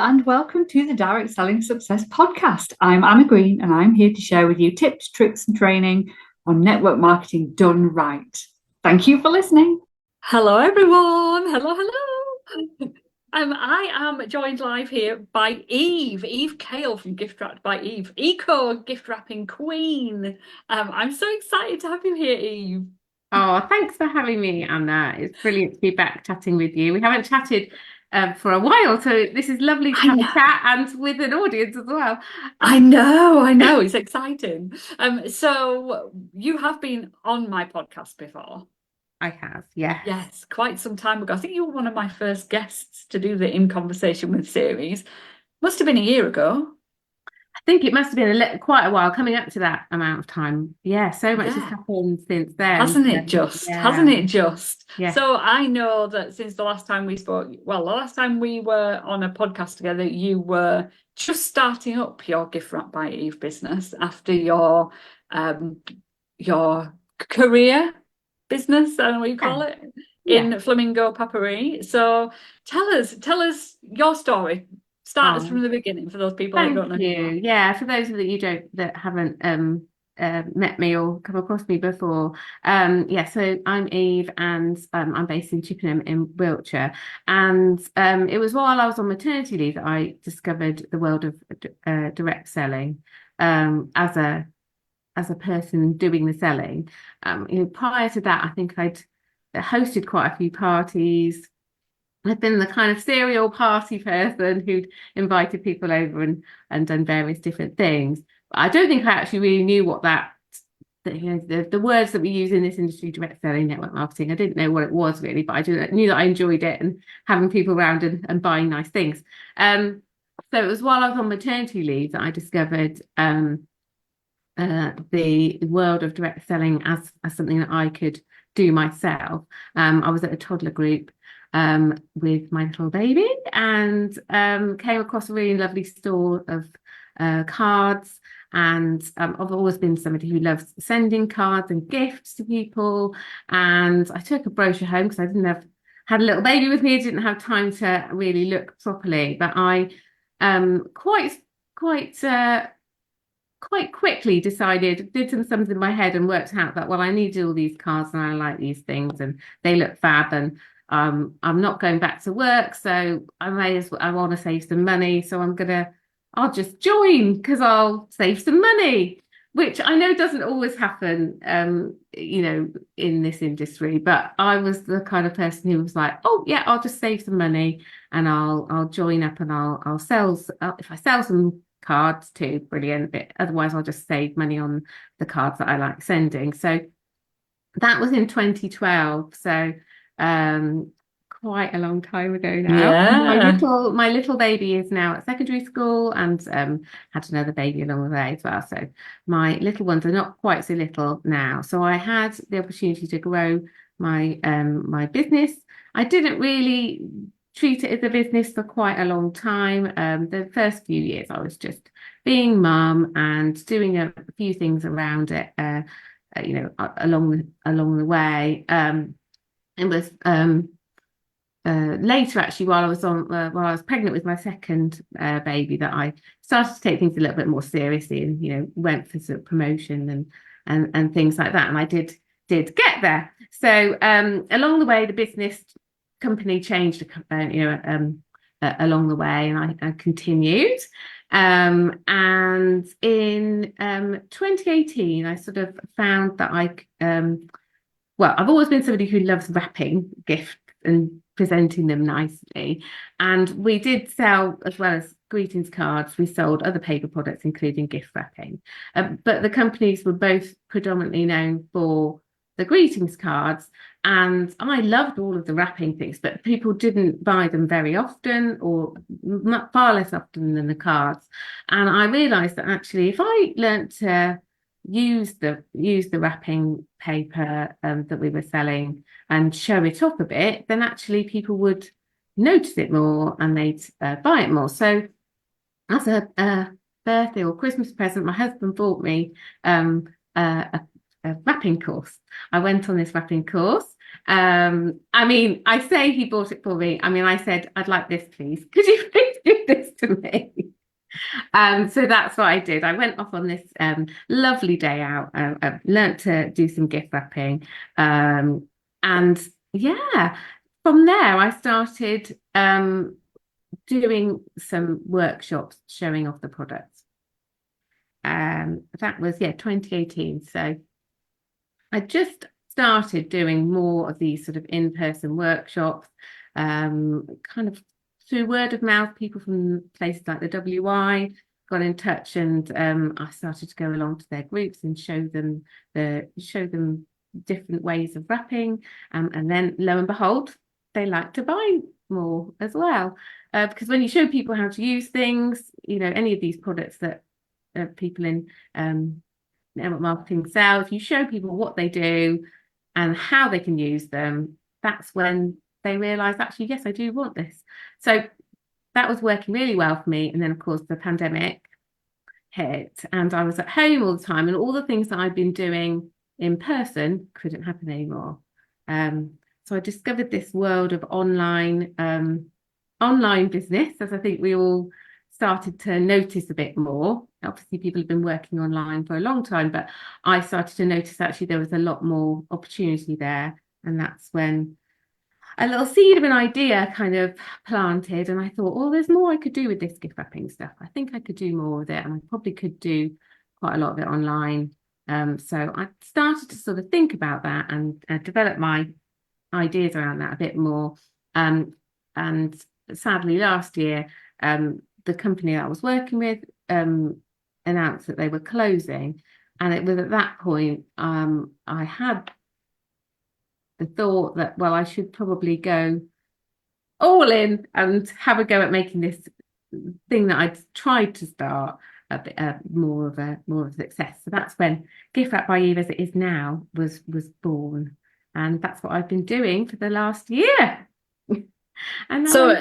and welcome to the Direct Selling Success Podcast. I'm Anna Green, and I'm here to share with you tips, tricks, and training on network marketing done right. Thank you for listening. Hello, everyone. Hello. I am joined live here by Eve Cale from Giftwrapped by Eve, Eco gift wrapping queen. I'm so excited to have you here, Eve. Oh, thanks for having me, Anna. It's brilliant to be back chatting with you. We haven't chatted for a while, so this is lovely to have a chat and with an audience as well. I know. It's exciting. So you have been on my podcast before. I have, yes. Yes, quite some time ago. I think you were one of my first guests to do the In Conversation with series. Must have been a year ago. I think it must have been quite a while coming up to that amount of time. Yeah, so much has happened since then. Hasn't it just? Yeah. So I know that since the last time we spoke, well, the last time we were on a podcast together, you were just starting up your Giftwrapped by Eve business after your career business, I don't know what you call it, in Flamingo Papery. So tell us your story. Start us from the beginning for those people that don't know. Thank you. Yeah, for those of you that haven't met me or come across me before. So I'm Eve, and I'm based in Chippenham in Wiltshire. And it was while I was on maternity leave that I discovered the world of direct selling as a person doing the selling. Prior to that, I think I'd hosted quite a few parties. I've been the kind of serial party person who'd invited people over and done various different things. But I don't think I actually really knew what the words that we use in this industry, direct selling, network marketing, I didn't know what it was really, but I knew that I enjoyed it and having people around and buying nice things. So it was while I was on maternity leave that I discovered the world of direct selling as something that I could do myself. I was at a toddler group with my little baby and came across a really lovely store of cards. And I've always been somebody who loves sending cards and gifts to people. And I took a brochure home because I had a little baby with me. I didn't have time to really look properly. But I quite quickly did some sums in my head and worked out that, well, I needed all these cards and I like these things and they look fab, and I'm not going back to work, so I want to save some money, so I'll just join because I'll save some money, which I know doesn't always happen in this industry, but I was the kind of person who was like, oh yeah, I'll just save some money and I'll join up and I'll sell if I sell some cards too, brilliant, but otherwise I'll just save money on the cards that I like sending. So that was in 2012, so quite a long time ago now. My little baby is now at secondary school and had another baby along the way as well, so my little ones are not quite so little now. So I had the opportunity to grow my my business. I didn't really treat it as a business for quite a long time. The first few years I was just being mum and doing a few things around it along the way. It was later, actually, while I was pregnant with my second baby, that I started to take things a little bit more seriously and went for sort of promotion and things like that. And I did get there. So along the way, the business company changed along the way, and I continued. And in 2018, I sort of found that I've always been somebody who loves wrapping gifts and presenting them nicely. And we did sell, as well as greetings cards, we sold other paper products, including gift wrapping. But the companies were both predominantly known for the greetings cards. And I loved all of the wrapping things, but people didn't buy them very often, or far less often than the cards. And I realised that actually, if I learnt to use the wrapping paper that we were selling and show it up a bit, then actually people would notice it more and they'd buy it more. So as a birthday or Christmas present, my husband bought me a wrapping course. I went on this wrapping course. I say he bought it for me. I said, I'd like this, please. Could you please do this to me. So that's what I did. I went off on this lovely day out. I learnt to do some gift wrapping. And yeah, from there I started doing some workshops showing off the products. That was 2018. So I just started doing more of these sort of in-person workshops, kind of through word of mouth. People from places like the WI got in touch, and I started to go along to their groups and show them different ways of wrapping, and then lo and behold, they like to buy more as well, because when you show people how to use things, any of these products that people in network marketing sell, if you show people what they do and how they can use them, that's when they realize, actually, yes, I do want this. So that was working really well for me. And then, of course, the pandemic hit and I was at home all the time, and all the things that I'd been doing in person couldn't happen anymore. So I discovered this world of online business, as I think we all started to notice a bit more. Obviously, people have been working online for a long time, but I started to notice actually there was a lot more opportunity there. And that's when a little seed of an idea kind of planted, and I thought, well, there's more I could do with this gift wrapping stuff. I think I could do more with it, and I probably could do quite a lot of it online. So I started to sort of think about that and develop my ideas around that a bit more. And sadly, last year, the company that I was working with announced that they were closing, and it was at that point I had the thought that, well, I should probably go all in and have a go at making this thing that I'd tried to start a bit more of a success. So that's when Giftwrapped by Eve, as it is now, was born, and that's what I've been doing for the last year. And so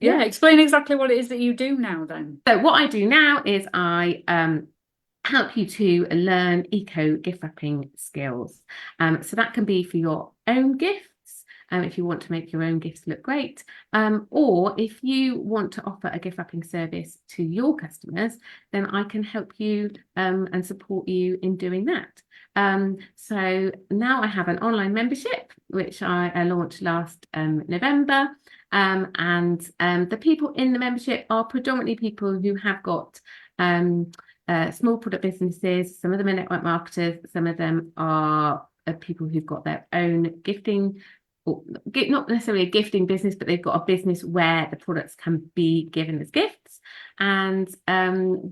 explain exactly what it is that you do now then. So what I do now is I help you to learn eco gift wrapping skills. So that can be for your own gifts, if you want to make your own gifts look great, or if you want to offer a gift wrapping service to your customers, then I can help you and support you in doing that. So now I have an online membership, which I launched last November. And the people in the membership are predominantly people who have got small product businesses. Some of them are network marketers, some of them are people who've got their own gifting, or not necessarily a gifting business, but they've got a business where the products can be given as gifts. And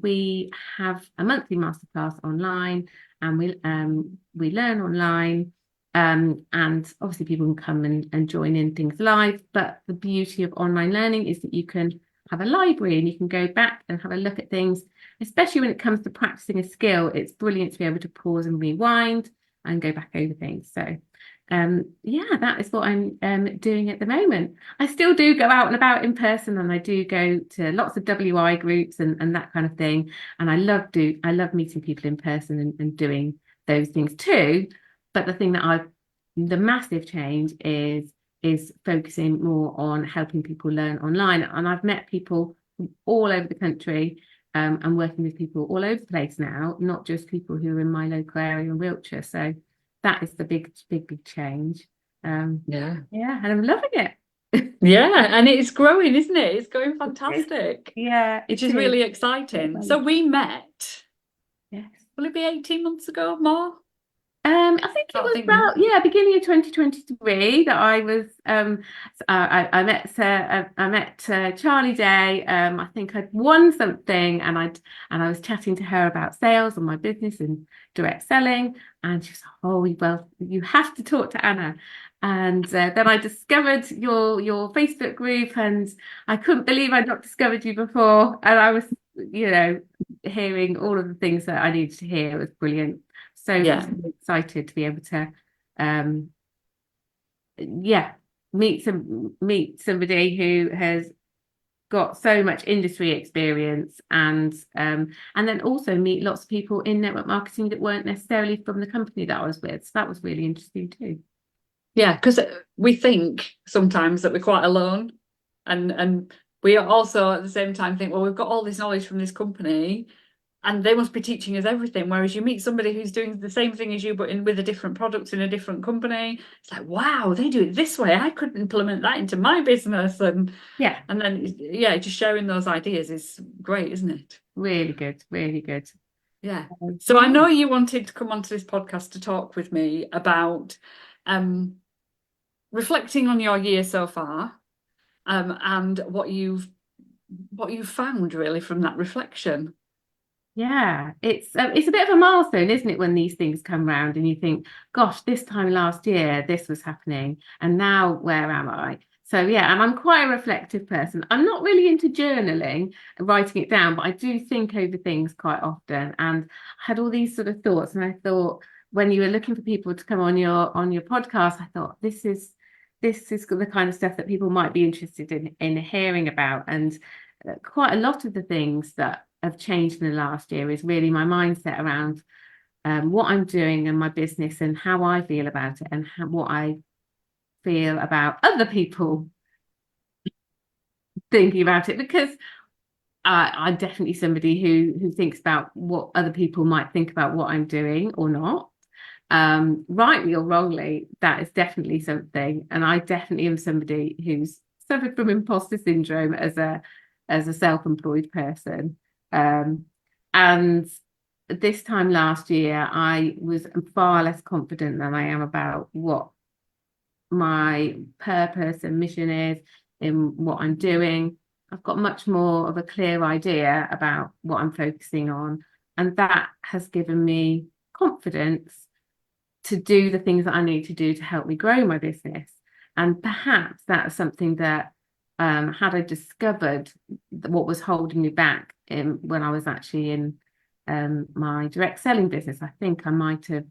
we have a monthly masterclass online, and we learn online. And obviously people can come and join in things live, but the beauty of online learning is that you can have a library and you can go back and have a look at things, especially when it comes to practicing a skill. It's brilliant to be able to pause and rewind and go back over things. So that is what I'm doing at the moment. I still do go out and about in person, and I do go to lots of WI groups and that kind of thing, and I love meeting people in person and doing those things too. But the massive change is focusing more on helping people learn online. And I've met people from all over the country, and working with people all over the place now, not just people who are in my local area in Wiltshire. So that is the big change. And I'm loving it. Yeah, and it's growing, isn't it? It's going fantastic. Yeah, which is really exciting. So we met. Yes. Will it be 18 months ago more? I think it was about beginning of 2023 that I was I met Charlie Day. I think I'd won something, and I was chatting to her about sales and my business and direct selling, and she was like, oh, well, you have to talk to Anna. And then I discovered your Facebook group, and I couldn't believe I'd not discovered you before, and I was hearing all of the things that I needed to hear. It was brilliant. So excited to be able to meet somebody who has got so much industry experience, and then also meet lots of people in network marketing that weren't necessarily from the company that I was with. So that was really interesting too. Yeah, because we think sometimes that we're quite alone, and we also at the same time think, well, we've got all this knowledge from this company and they must be teaching us everything. Whereas you meet somebody who's doing the same thing as you, but with a different product in a different company. It's like, wow, they do it this way. I could implement that into my business. And then, just sharing those ideas is great, isn't it? Really good, really good. Yeah. So I know you wanted to come onto this podcast to talk with me about reflecting on your year so far, and what you've found really from that reflection. Yeah, it's a bit of a milestone, isn't it, when these things come round and you think, gosh, this time last year this was happening, and now where am I? So yeah, and I'm quite a reflective person. I'm not really into journaling and writing it down, but I do think over things quite often. And I had all these sort of thoughts, and I thought when you were looking for people to come on your podcast, I thought this is the kind of stuff that people might be interested in hearing about. And quite a lot of the things that have changed in the last year is really my mindset around what I'm doing in my business and how I feel about it, and what I feel about other people thinking about it, because I'm definitely somebody who thinks about what other people might think about what I'm doing or not. Rightly or wrongly, that is definitely something. And I definitely am somebody who's suffered from imposter syndrome as a self-employed person. And this time last year, I was far less confident than I am about what my purpose and mission is in what I'm doing. I've got much more of a clear idea about what I'm focusing on, and that has given me confidence to do the things that I need to do to help me grow my business. And perhaps that's something that had I discovered what was holding me back when I was actually in my direct selling business, I think I might have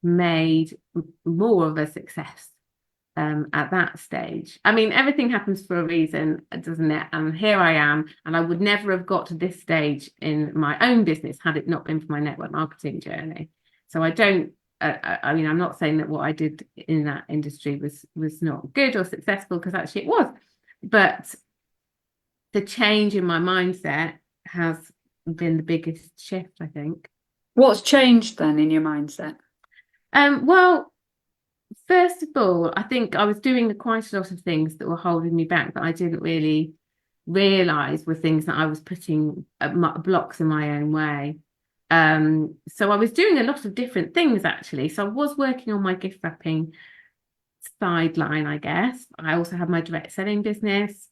made more of a success at that stage. I mean, everything happens for a reason, doesn't it? And here I am, and I would never have got to this stage in my own business had it not been for my network marketing journey. So I don't, I mean, I'm not saying that what I did in that industry was not good or successful, because actually it was. But the change in my mindset has been the biggest shift, I think. What's changed then in your mindset? Well, first of all, I think I was doing quite a lot of things that were holding me back that I didn't really realise were things that I was putting blocks in my own way. So I was doing a lot of different things, actually. So I was working on my gift wrapping sideline, I guess. I also had my direct selling business.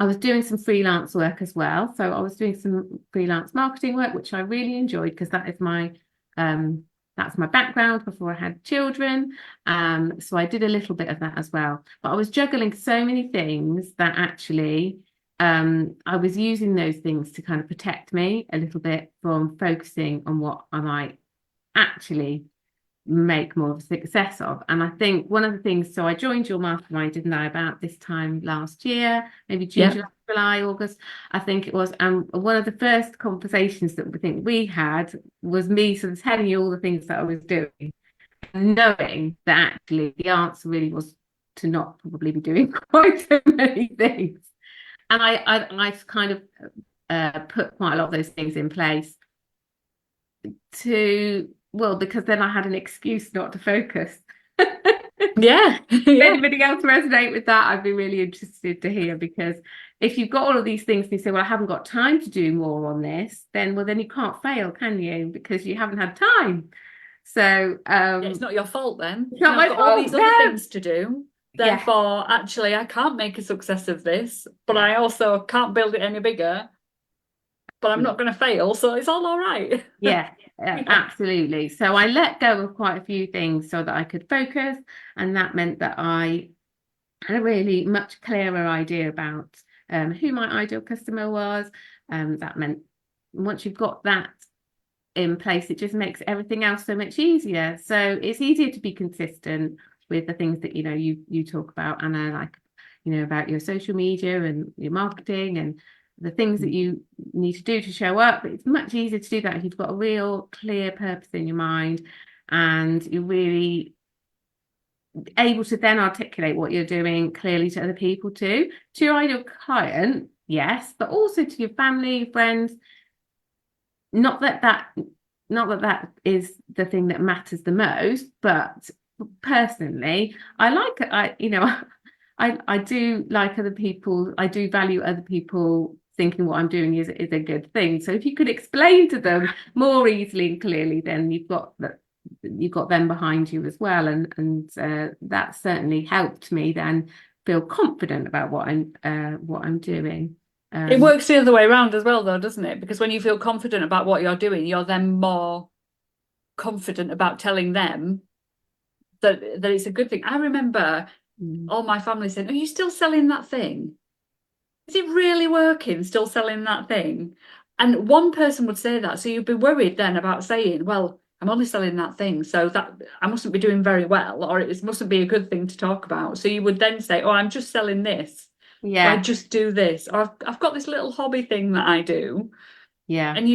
I was doing some freelance work as well. So I was doing some freelance marketing work, which I really enjoyed, because that is my that's my background before I had children. So I did a little bit of that as well. But I was juggling so many things that actually I was using those things to kind of protect me a little bit from focusing on what I might actually make more of a success of. And I think one of the things, so I joined your mastermind, didn't I, about this time last year, maybe June, July, August, I think it was. And one of the first conversations that we had was me sort of telling you all the things that I was doing, knowing that actually the answer really was to not probably be doing quite so many things. And I kind of put quite a lot of those things in place because then I had an excuse not to focus. Yeah. If anybody else resonate with that, I'd be really interested to hear, because if you've got all of these things and you say, well, I haven't got time to do more on this, then you can't fail, can you? Because you haven't had time. So it's not your fault then. It's not my fault. All these other things to do. Therefore, actually, I can't make a success of this, but I also can't build it any bigger. But I'm not going to fail, so it's all right. Yeah, absolutely. So I let go of quite a few things so that I could focus, and that meant that I had a really much clearer idea about who my ideal customer was. That meant once you've got that in place, it just makes everything else so much easier. So it's easier to be consistent with the things that you talk about, Anna, like about your social media and your marketing and the things that you need to do to show up. It's much easier to do that if you've got a real clear purpose in your mind and you're really able to then articulate what you're doing clearly to other people too, to your ideal client, yes, but also to your family, friends. Not that is the thing that matters the most, but personally, I do like other people. I do value other people thinking what I'm doing is a good thing. So if you could explain to them more easily and clearly, then you've got them behind you as well, and that certainly helped me then feel confident about what I'm doing. It works the other way around as well, though, doesn't it? Because when you feel confident about what you're doing, you're then more confident about telling them that it's a good thing. I remember all my family saying, "Are you still selling that thing? Is it really working? Still selling that thing?" And one person would say that, so you'd be worried then about saying, "Well, I'm only selling that thing, so that I mustn't be doing very well, or it mustn't be a good thing to talk about." So you would then say, "Oh, I'm just selling this. Yeah, I just do this, or I've got this little hobby thing that I do." yeah. And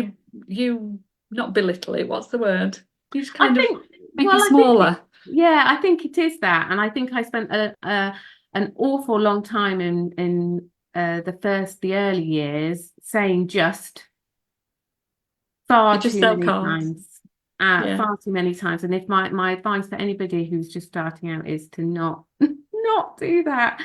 you not belittle it. What's the word? You just I kind of think, make well, it smaller. I think it is that, and I think I spent an awful long time in the early years saying just far You just too sell many cards. times. Yeah. Far too many times. And if my advice to anybody who's just starting out is to not do that.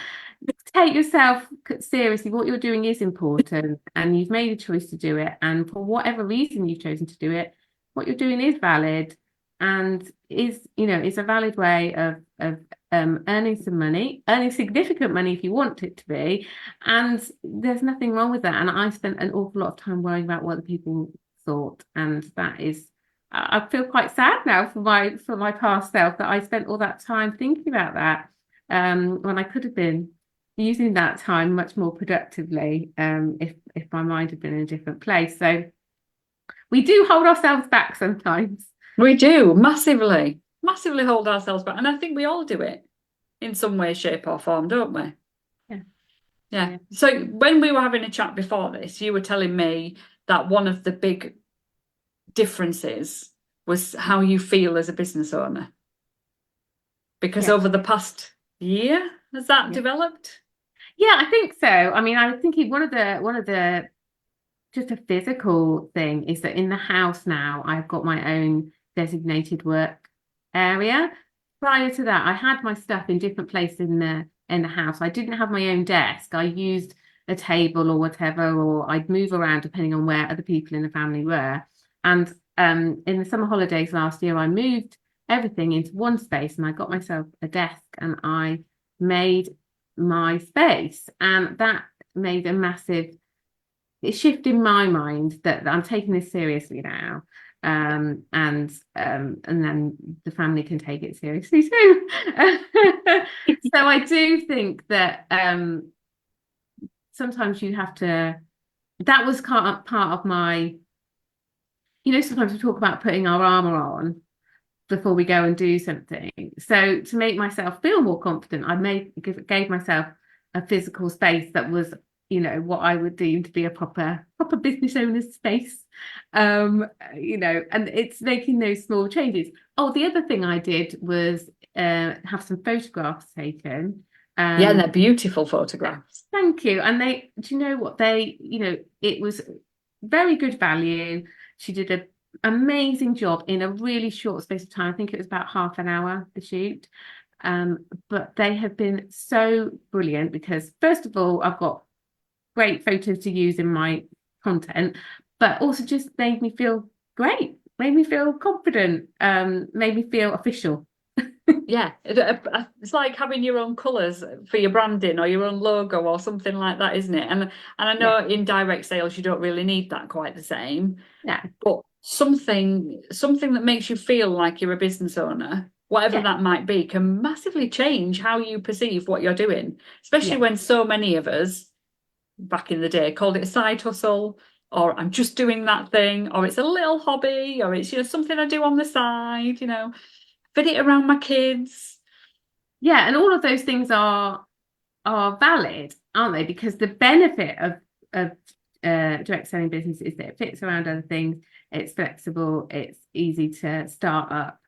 Take yourself seriously. What you're doing is important, and you've made a choice to do it. And for whatever reason you've chosen to do it, what you're doing is valid, and is a valid way of earning some money, earning significant money if you want it to be. And there's nothing wrong with that. And I spent an awful lot of time worrying about what the people thought, and that is, I feel quite sad now for my past self that I spent all that time thinking about that, when I could have been using that time much more productively, if my mind had been in a different place. So we do hold ourselves back sometimes. We do massively hold ourselves back. And I think we all do it in some way, shape, or form, don't we? Yeah. So when we were having a chat before this, you were telling me that one of the big differences was how you feel as a business owner. Because over the past year, has that developed? Yeah, I think so. I mean, I think one of the just a physical thing is that in the house now, I've got my own designated work area. Prior to that, I had my stuff in different places in the house. I didn't have my own desk. I used a table or whatever, or I'd move around depending on where other people in the family were. And in the summer holidays last year, I moved everything into one space, and I got myself a desk, and I made my space, and that made a massive shift in my mind that I'm taking this seriously now, and then the family can take it seriously too. So I do think that sometimes you have to, that was part of my, sometimes we talk about putting our armor on before we go and do something. So to make myself feel more confident, I gave myself a physical space that was, what I would deem to be a proper business owner's space. And it's making those small changes. Oh, the other thing I did was have some photographs taken. Yeah, they're beautiful photographs. Thank you. And do you know what, it was very good value. She did an amazing job in a really short space of time. I think it was about half an hour, the shoot. But they have been so brilliant because, first of all, I've got great photos to use in my content, but also just made me feel great, made me feel confident, made me feel official. Yeah, it's like having your own colours for your branding or your own logo or something like that, isn't it? And I know in direct sales you don't really need that quite the same. Yeah. But something that makes you feel like you're a business owner, whatever that might be, can massively change how you perceive what you're doing, especially when so many of us back in the day called it a side hustle, or I'm just doing that thing, or it's a little hobby, or it's something I do on the side, fit it around my kids. Yeah, and all of those things are valid, aren't they? Because the benefit of direct selling business is that it fits around other things, it's flexible, it's easy to start up.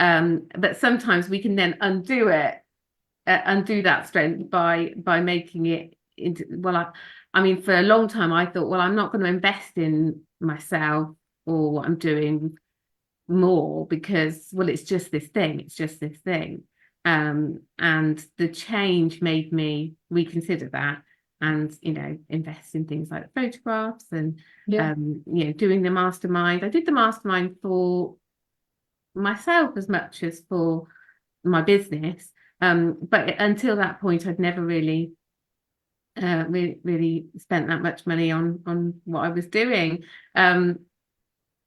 But sometimes we can then undo that strength by making it into, well, I mean, for a long time I thought, well, I'm not going to invest in myself or what I'm doing more because, well, it's just this thing. And the change made me reconsider that and, invest in things like photographs and, doing the mastermind. I did the mastermind for myself as much as for my business. But until that point, I'd never really spent that much money on what I was doing.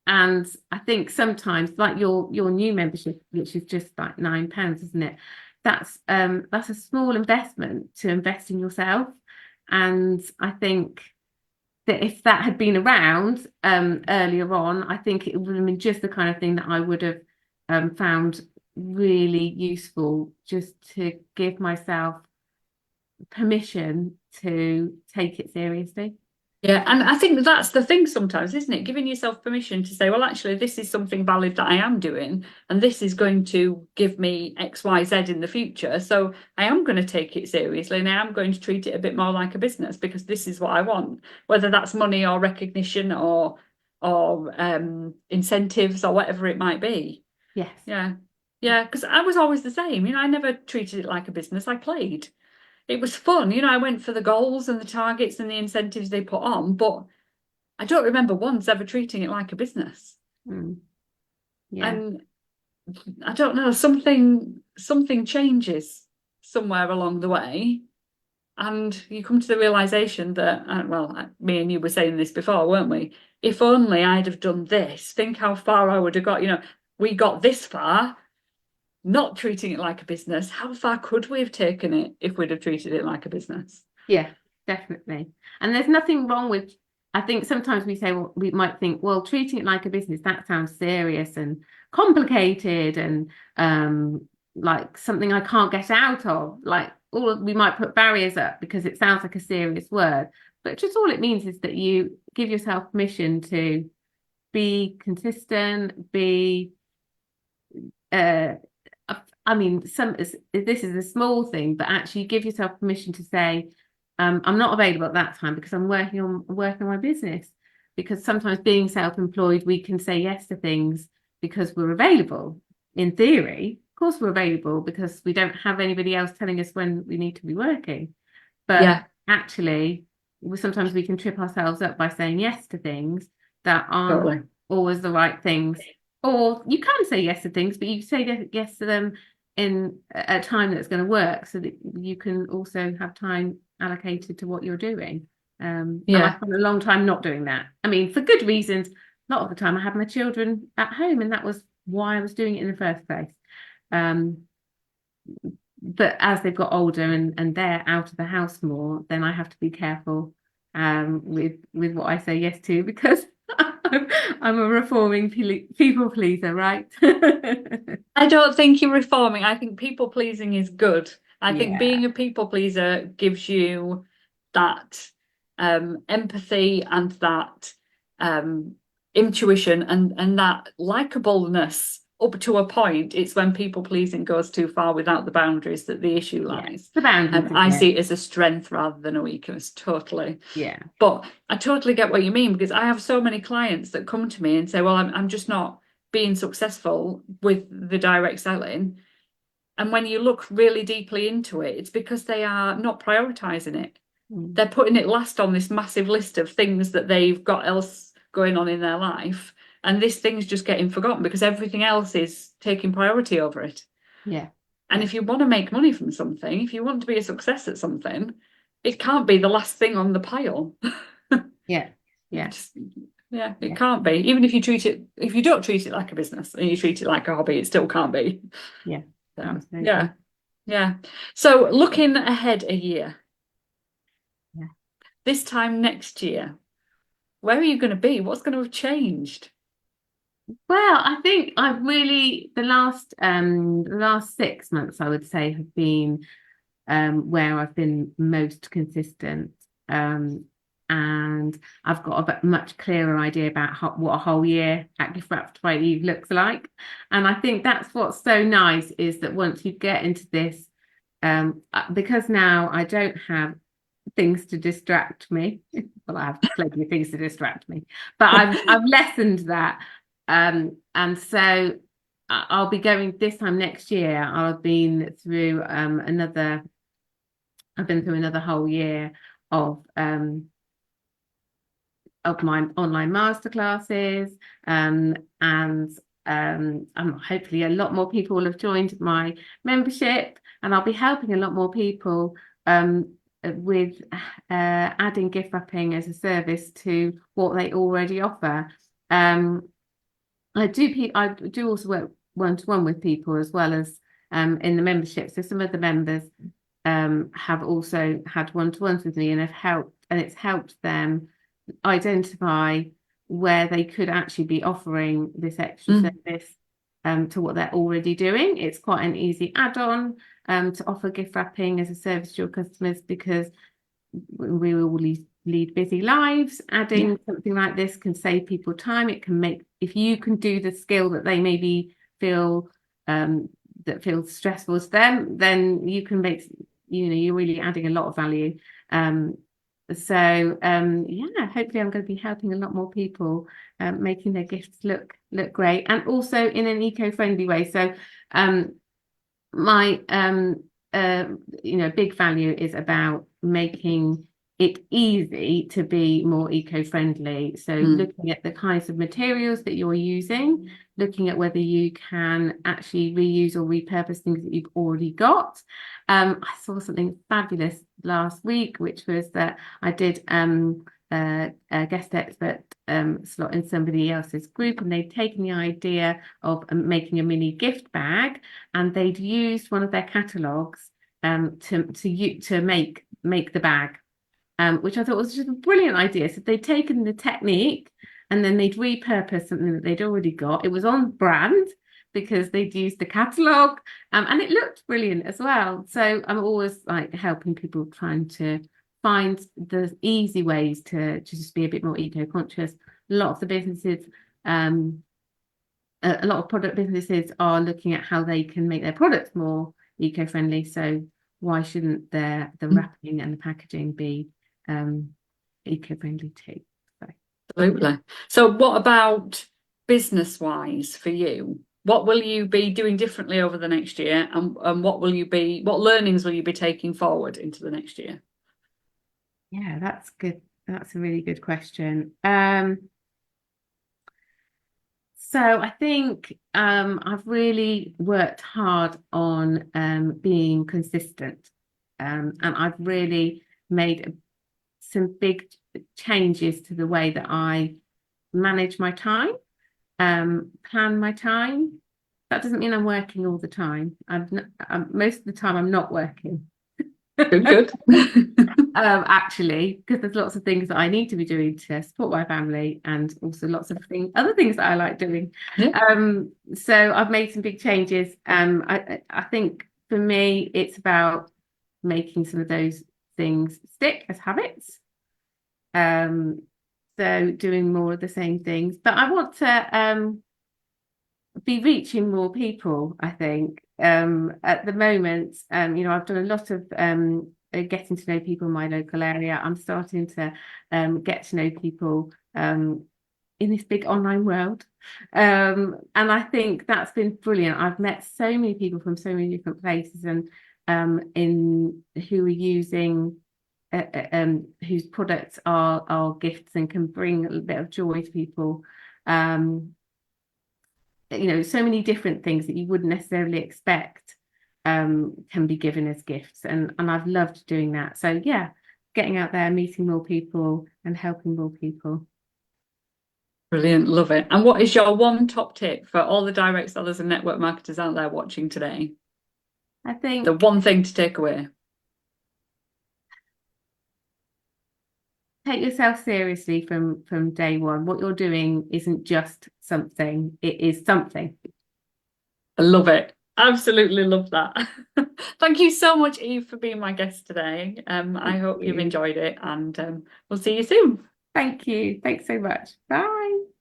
And I think sometimes, like your new membership, which is just like £9, isn't it? That's a small investment to invest in yourself. And I think that if that had been around earlier on, I think it would have been just the kind of thing that I would have found really useful, just to give myself permission to take it seriously. Yeah, and I think that's the thing sometimes, isn't it? Giving yourself permission to say, well, actually, this is something valid that I am doing, and this is going to give me X, Y, Z in the future. So I am going to take it seriously, and I am going to treat it a bit more like a business because this is what I want, whether that's money or recognition or incentives or whatever it might be. Yes. Yeah. Yeah, because I was always the same. I never treated it like a business. I played. It was fun. I went for the goals and the targets and the incentives they put on, but I don't remember once ever treating it like a business. Yeah. And I don't know, something changes somewhere along the way. And you come to the realization that, me and you were saying this before, weren't we? If only I'd have done this, think how far I would have got. We got this far. Not treating it like a business, how far could we have taken it if we'd have treated it like a business? Yeah, definitely. And there's nothing wrong with, I think sometimes we might think, well, treating it like a business, that sounds serious and complicated and like something I can't get out of. We might put barriers up because it sounds like a serious word, but just all it means is that you give yourself permission to be consistent, this is a small thing, but actually give yourself permission to say, I'm not available at that time because I'm working on my business. Because sometimes being self-employed, we can say yes to things because we're available. In theory, of course, we're available because we don't have anybody else telling us when we need to be working. But actually, sometimes we can trip ourselves up by saying yes to things that aren't always the right things. Or you can say yes to things, but you say yes to them in a time that's going to work so that you can also have time allocated to what you're doing. And I spent a long time not doing that. I mean, for good reasons. A lot of the time I had my children at home, and that was why I was doing it in the first place. But as they've got older and they're out of the house more, then I have to be careful with what I say yes to, because I'm a reforming people pleaser, right? I don't think you're reforming. I think people pleasing is good. I think being a people pleaser gives you that empathy and that intuition and that likableness up to a point. It's when people pleasing goes too far without the boundaries that the issue lies. The boundaries. I see it as a strength rather than a weakness, totally. Yeah. But I totally get what you mean, because I have so many clients that come to me and say, well, I'm just not being successful with the direct selling. And when you look really deeply into it, it's because they are not prioritizing it. They're putting it last on this massive list of things that they've got else going on in their life. And this thing's just getting forgotten because everything else is taking priority over it. Yeah. And if you want to make money from something, if you want to be a success at something, it can't be the last thing on the pile. Yeah. It can't be. Even if you don't treat it like a business and you treat it like a hobby, it still can't be. Yeah. Yeah. So looking ahead a year. Yeah. This time next year, where are you going to be? What's going to have changed? Well, I think I've really the last 6 months, I would say, have been where I've been most consistent. and I've got a much clearer idea about what a whole year at Giftwrapped by Eve looks like. And I think that's what's so nice, is that once you get into this, because now I don't have things to distract me. Well, I have plenty of things to distract me, but I've lessened that. And so I'll be going this time next year. I've been through another whole year of my online masterclasses, and hopefully a lot more people will have joined my membership, and I'll be helping a lot more people with adding gift wrapping as a service to what they already offer. I do also work one-to-one with people, as well as in the membership. So some of the members have also had one-to-ones with me, and it's helped them identify where they could actually be offering this extra service to what they're already doing. It's quite an easy add-on to offer gift wrapping as a service to your customers, because we all lead busy lives. Adding something like this can save people time. It can make, if you can do the skill that they maybe feel that feels stressful to them, then you can make, you're really adding a lot of value. So hopefully I'm going to be helping a lot more people making their gifts look great, and also in an eco-friendly way. So my big value is about making it easy to be more eco-friendly. So looking at the kinds of materials that you're using, looking at whether you can actually reuse or repurpose things that you've already got. I saw something fabulous last week, which was that I did a guest expert slot in somebody else's group, and they'd taken the idea of making a mini gift bag, and they'd used one of their catalogues to make the bag, which I thought was just a brilliant idea. So they'd taken the technique and then they'd repurposed something that they'd already got. It was on brand because they'd used the catalogue, and it looked brilliant as well. So I'm always like helping people, trying to find the easy ways to just be a bit more eco-conscious. A lot of the businesses, a lot of product businesses are looking at how they can make their products more eco-friendly. So why shouldn't the wrapping and the packaging be eco-friendly too? Absolutely. So what about business-wise for you? What will you be doing differently over the next year, and what learnings will you be taking forward into the next year? Yeah, that's good. That's a really good question. So I think I've really worked hard on being consistent, and I've really made some big changes to the way that I manage my time, plan my time. That doesn't mean I'm working all the time. Most of the time I'm not working. Good. Actually, because there's lots of things that I need to be doing to support my family, and also lots of other things that I like doing. So I've made some big changes. I think for me it's about making some of those things stick as habits. So doing more of the same things, but I want to be reaching more people. I think at the moment, I've done a lot of getting to know people in my local area. I'm starting to get to know people in this big online world, and I think that's been brilliant. I've met so many people from so many different places, and who are using whose products are gifts and can bring a little bit of joy to people. So many different things that you wouldn't necessarily expect can be given as gifts, and I've loved doing that. So yeah, getting out there, meeting more people and helping more people. Brilliant, love it. And what is your one top tip for all the direct sellers and network marketers out there watching today? I think the one thing to take away. Take yourself seriously from day one. What you're doing isn't just something, it is something. I love it. Absolutely love that. Thank you so much, Eve, for being my guest today. I hope you've enjoyed it, and we'll see you soon. Thank you. Thanks so much. Bye.